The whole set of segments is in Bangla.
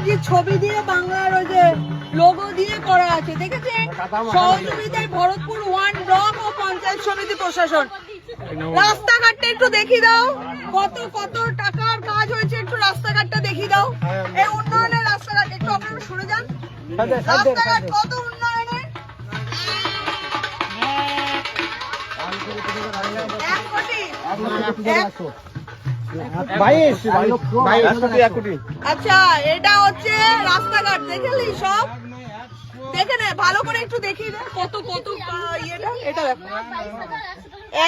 ব্যানার্জির ছবি দিয়ে বাংলার ওই যে লোগো দিয়ে করা আছে, দেখেছেন? সহযোগিতায় ভরতপুর 1 ব্লক ও পঞ্চায়েত সমিতি প্রশাসন। রাস্তাঘাটটা একটু দেখিয়ে দাও, কত কত টাকার কাজ হয়েছে, একটু রাস্তাঘাটটা দেখিয়ে দাও। এই উন্নয়নের রাস্তাঘাট একটু আপনারা শুনে যান, রাস্তাঘাট কত উন্নয়নের। 1 কোটি, 22 কোটি। আচ্ছা এটা হচ্ছে রাস্তাঘাট, দেখলি সব দেখে নে, ভালো করে একটু দেখিয়ে দে কত কত ইয়েটা। এটা দেখো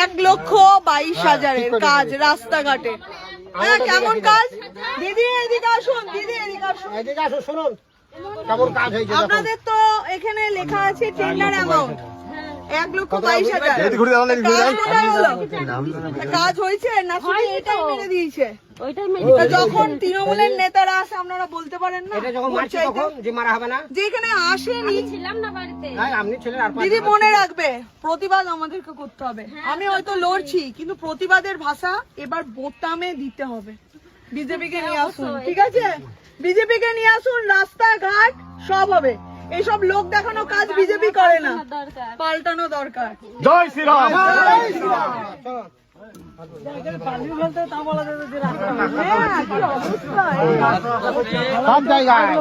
1,22,000 কাজ রাস্তাঘাটে। হ্যাঁ কেমন কাজ? দিদি এদিকে আসুন, দিদি এদিকে আসুন, শুনুন কেমন কাজ হয়েছে। আপনাদের তো এখানে লেখা আছে টেন্ডার অ্যামাউন্ট 1,22,000। কাজ হয়েছে না শুধু এটাই মেরে দিয়েছে? যখন তৃণমূলের নেতারা আসে আপনারা বলতে পারেন না? এটা যখন মারছে তখন যে মারা হবে না? যেখানে আসেনি ছিলাম না বাড়িতে। আপনি ছিলেন। আর দিদি মনে রাখবে, প্রতিবাদ আমাদেরকে করতে হবে। আমি হয়তো লড়ছি, কিন্তু প্রতিবাদের ভাষা এবার বোতামে দিতে হবে। বিজেপিকে নিয়ে আসুন, ঠিক আছে? বিজেপিকে নিয়ে আসুন, রাস্তাঘাট সব হবে। এইসব লোক দেখানো কাজ বিজেপি করে না, পাল্টানো দরকার। জয় শ্রীরাম। হ্যাঁ, কি অবস্থা, সব জায়গায়